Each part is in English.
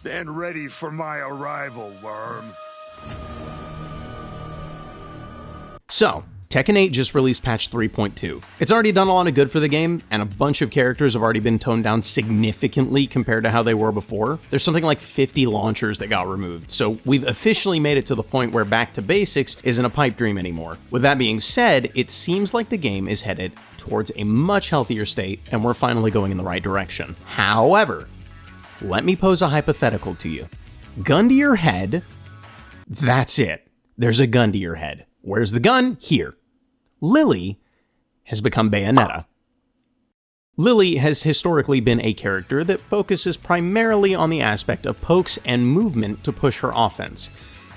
Stand ready for my arrival, worm. So, Tekken 8 just released patch 3.2. It's already done a lot of good for the game, and a bunch of characters have already been toned down significantly compared to how they were before. There's something like 50 launchers that got removed, so we've officially made it to the point where back to basics isn't a pipe dream anymore. With that being said, it seems like the game is headed towards a much healthier state, and we're finally going in the right direction. However, let me pose a hypothetical to you. Gun to your head, that's it. There's a gun to your head. Where's the gun? Here. Lily has become Bayonetta. Lily has historically been a character that focuses primarily on the aspect of pokes and movement to push her offense.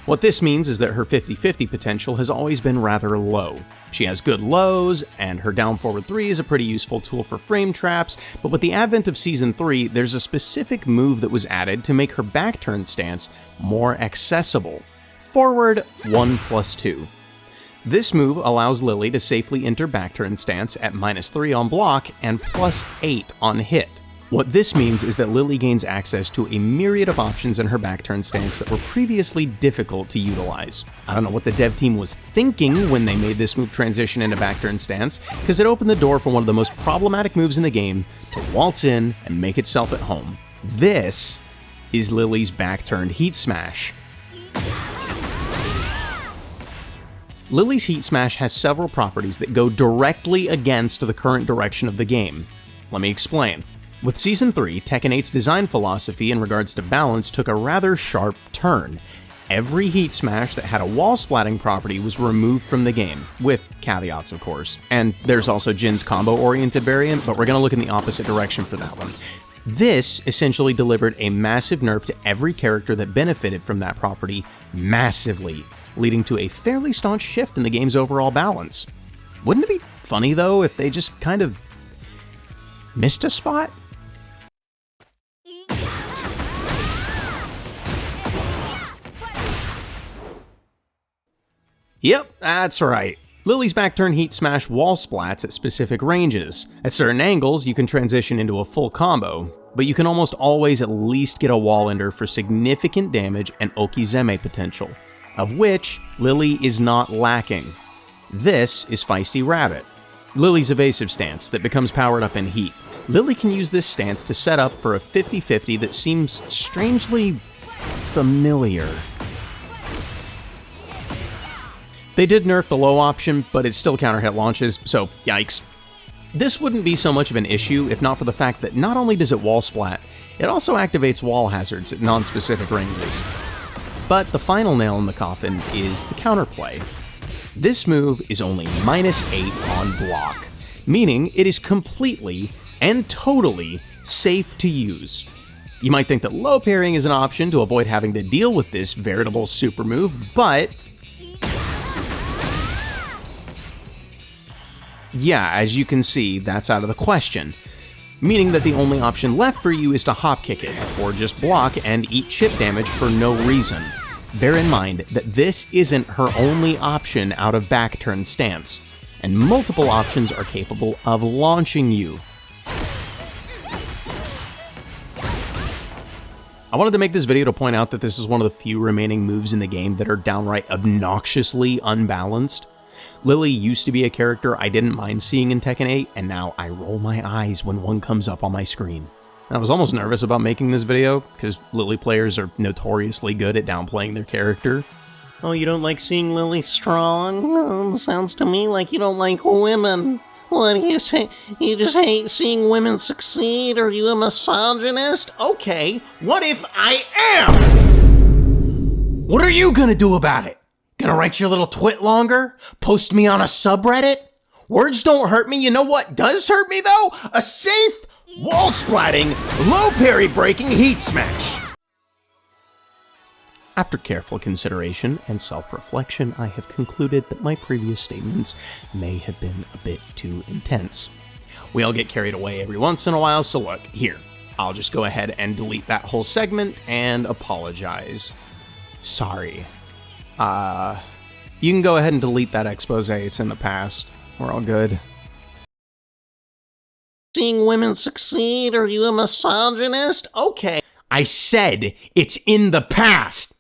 What this means is that her 50-50 potential has always been rather low. She has good lows, and her down forward 3 is a pretty useful tool for frame traps, but with the advent of Season 3, there's a specific move that was added to make her back turn stance more accessible. Forward 1+2. This move allows Lily to safely enter back turn stance at -3 on block and +8 on hit. What this means is that Lily gains access to a myriad of options in her back turn stance that were previously difficult to utilize. I don't know what the dev team was thinking when they made this move transition into back turn stance, because it opened the door for one of the most problematic moves in the game to waltz in and make itself at home. This is Lily's back turned Heat Smash. Lily's Heat Smash has several properties that go directly against the current direction of the game. Let me explain. With Season 3, Tekken 8's design philosophy in regards to balance took a rather sharp turn. Every Heat Smash that had a wall splatting property was removed from the game, with caveats of course. And there's also Jin's combo-oriented variant, but we're going to look in the opposite direction for that one. This essentially delivered a massive nerf to every character that benefited from that property massively, leading to a fairly staunch shift in the game's overall balance. Wouldn't it be funny though if they just kind of missed a spot? Yep, that's right. Lily's back turn Heat Smash wall splats at specific ranges. At certain angles, you can transition into a full combo, but you can almost always at least get a wall ender for significant damage and Okizeme potential, of which Lily is not lacking. This is Feisty Rabbit, Lily's evasive stance that becomes powered up in heat. Lily can use this stance to set up for a 50-50 that seems strangely familiar. They did nerf the low option, but it still counter-hit launches, so yikes. This wouldn't be so much of an issue if not for the fact that not only does it wall splat, it also activates wall hazards at non-specific ranges. But the final nail in the coffin is the counterplay. This move is only -8 on block, meaning it is completely and totally safe to use. You might think that low parrying is an option to avoid having to deal with this veritable super move, but yeah, as you can see, that's out of the question, meaning that the only option left for you is to hop kick it, or just block and eat chip damage for no reason. Bear in mind that this isn't her only option out of back turn stance, and multiple options are capable of launching you. I wanted to make this video to point out that this is one of the few remaining moves in the game that are downright obnoxiously unbalanced. Lily used to be a character I didn't mind seeing in Tekken 8, and now I roll my eyes when one comes up on my screen. I was almost nervous about making this video, because Lily players are notoriously good at downplaying their character. Oh, you don't like seeing Lily strong? Oh, sounds to me like you don't like women. What do you say? You just hate seeing women succeed? Are you a misogynist? Okay, what if I am? What are you gonna do about it? Gonna write your little twit longer? Post me on a subreddit? Words don't hurt me. You know what does hurt me though? A safe, wall splatting, low parry breaking Heat Smash. After careful consideration and self-reflection, I have concluded that my previous statements may have been a bit too intense. We all get carried away every once in a while, so look, here. I'll just go ahead and delete that whole segment and apologize. Sorry. You can go ahead and delete that expose, it's in the past. We're all good. Seeing women succeed? Are you a misogynist? Okay, I said it's in the past.